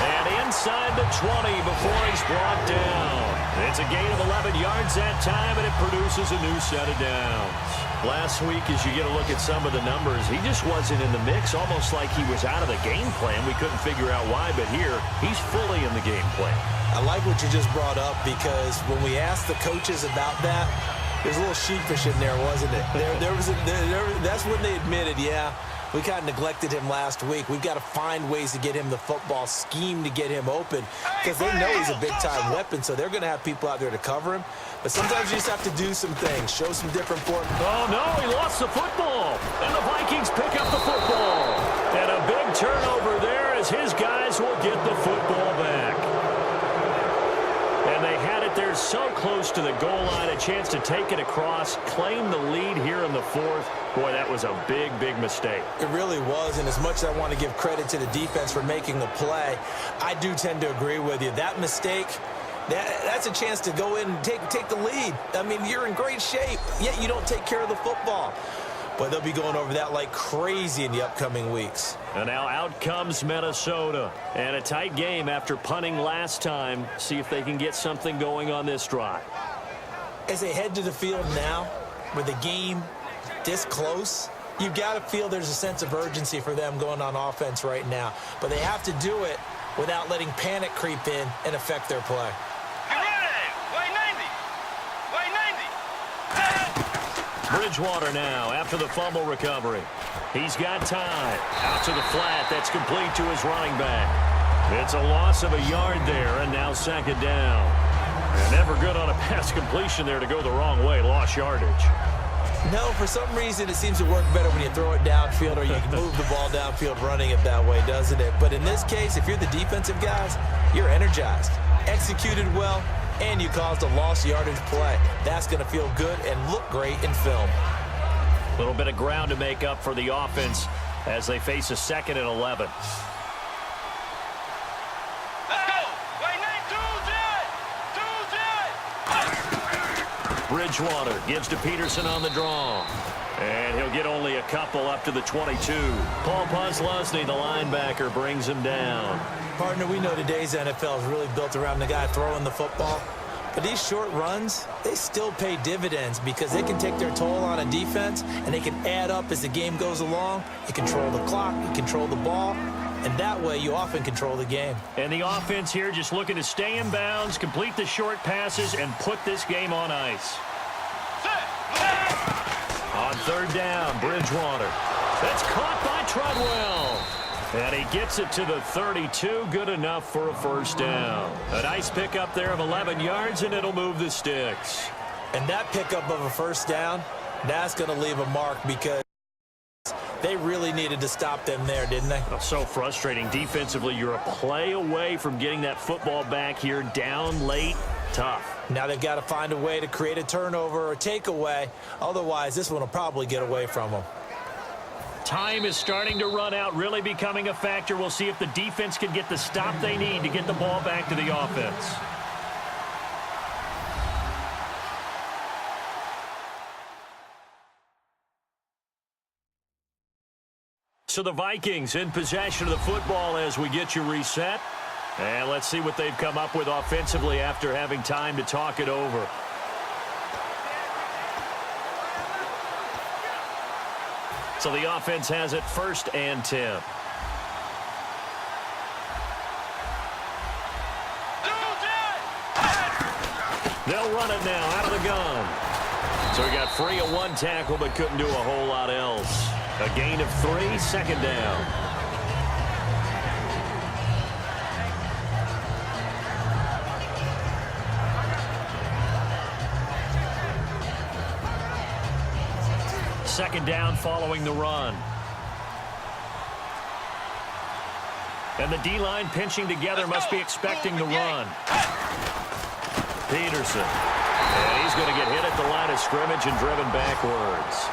And inside the 20 before he's brought down. It's a gain of 11 yards that time, and it produces a new set of downs. Last week, as you get a look at some of the numbers, he just wasn't in the mix, almost like he was out of the game plan. We couldn't figure out why, but here, he's fully in the game plan. I like what you just brought up because when we asked the coaches about that, there's a little sheepish in there, wasn't it? That's when they admitted, yeah, we kind of neglected him last week. We've got to find ways to get him the football, scheme to get him open because they know he's a big-time weapon, so they're going to have people out there to cover him. But sometimes you just have to do some things, show some different form. Oh, no, he lost the football. And the Vikings pick up the football. And a big turnover there as his guys will get the football back. And they had it there so close to the goal line, a chance to take it across, claim the lead here in the 4th. Boy, that was a big, big mistake. It really was, and as much as I want to give credit to the defense for making the play, I do tend to agree with you. That mistake, that's a chance to go in and take the lead. I mean, you're in great shape, yet you don't take care of the football. But they'll be going over that like crazy in the upcoming weeks. And now out comes Minnesota. And a tight game after punting last time. See if they can get something going on this drive. As they head to the field now, with the game this close, you've got to feel there's a sense of urgency for them going on offense right now. But they have to do it without letting panic creep in and affect their play. Bridgewater now after the fumble recovery. He's got time. Out to the flat. That's complete to his running back. It's a loss of a yard there, and now second down. And never good on a pass completion there to go the wrong way. Lost yardage. No, for some reason it seems to work better when you throw it downfield or you can move the ball downfield running it that way, doesn't it? But in this case, if you're the defensive guys, you're energized, executed well, and you caused a lost yardage play. That's going to feel good and look great in film. A little bit of ground to make up for the offense as they face a 2nd and 11. Bridgewater gives to Peterson on the draw. And he'll get only a couple up to the 22. Paul Posluszny, the linebacker, brings him down. Partner, we know today's NFL is really built around the guy throwing the football. But these short runs, they still pay dividends because they can take their toll on a defense and they can add up as the game goes along. You control the clock, you control the ball, and that way you often control the game. And the offense here just looking to stay in bounds, complete the short passes, and put this game on ice. On third down, Bridgewater. That's caught by Treadwell. And he gets it to the 32, good enough for a first down. A nice pickup there of 11 yards, and it'll move the sticks. And that pickup of a first down, that's going to leave a mark because they really needed to stop them there, didn't they? Oh, so frustrating. Defensively, you're a play away from getting that football back here down late. Tough. Now they've got to find a way to create a turnover or takeaway. Otherwise, this one will probably get away from them. Time is starting to run out, really becoming a factor. We'll see if the defense can get the stop they need to get the ball back to the offense. So the Vikings in possession of the football as we get you reset. And let's see what they've come up with offensively after having time to talk it over. So the offense has it 1st and 10. They'll run it now out of the gun. So he got free of one tackle but couldn't do a whole lot else. A gain of 3, 2nd down. Second down following the run. And the D-line pinching together must be expecting the run. Peterson. And he's going to get hit at the line of scrimmage and driven backwards.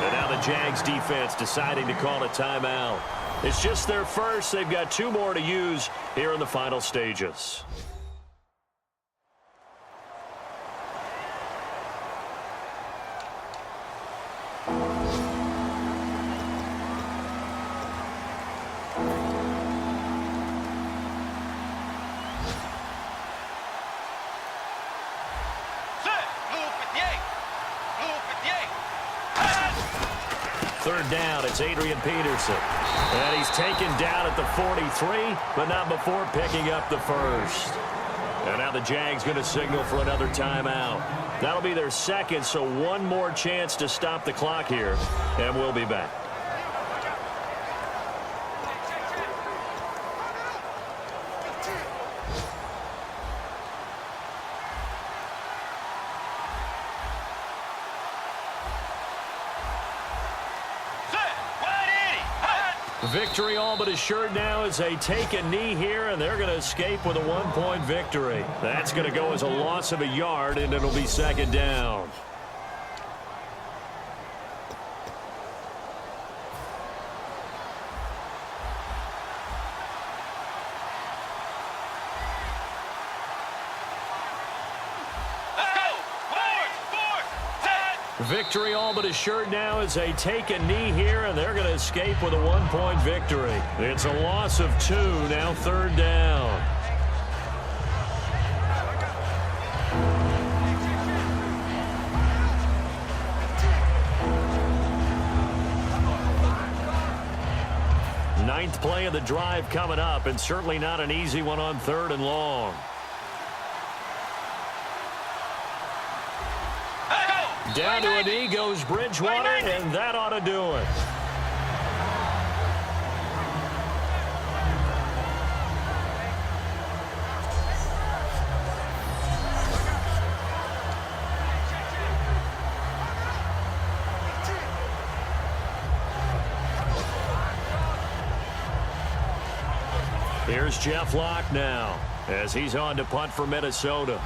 And now the Jags defense deciding to call a timeout. It's just their first. They've got 2 more to use here in the final stages. Third down, it's Adrian Peterson. And he's taken down at the 43, but not before picking up the first. And now the Jags going to signal for another timeout. That'll be their second, so one more chance to stop the clock here, and we'll be back. Victory all but assured now as they take a knee here, and they're going to escape with a 1-point victory. That's going to go as a loss of a yard, and it'll be 2nd down. Victory all but assured now as they take a knee here, and they're going to escape with a 1-point victory. It's a loss of 2, now 3rd down. Ninth play of the drive coming up, and certainly not an easy one on 3rd and long. Down to a knee goes Bridgewater, and that ought to do it. Here's Jeff Locke now as he's on to punt for Minnesota.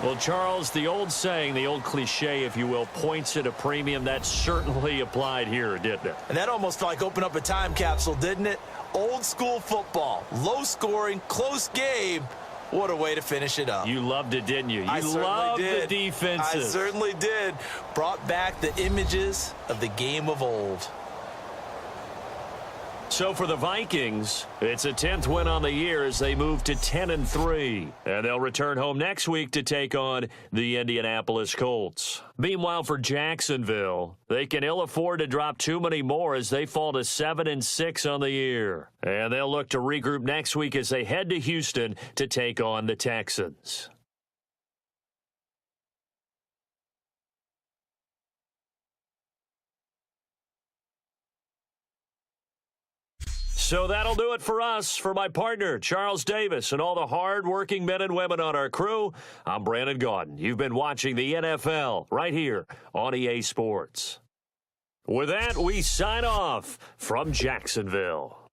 Well, Charles, the old saying, the old cliche, if you will, points at a premium. That certainly applied here, didn't it? And that almost like opened up a time capsule, didn't it? Old school football, low scoring, close game. What a way to finish it up. You loved it, didn't you? You loved the defenses. I certainly did. Brought back the images of the game of old. So for the Vikings, it's a 10th win on the year as they move to 10-3. And they'll return home next week to take on the Indianapolis Colts. Meanwhile, for Jacksonville, they can ill afford to drop too many more as they fall to 7-6 on the year. And they'll look to regroup next week as they head to Houston to take on the Texans. So that'll do it for us. For my partner, Charles Davis, and all the hard-working men and women on our crew, I'm Brandon Gaudin. You've been watching the NFL right here on EA Sports. With that, we sign off from Jacksonville.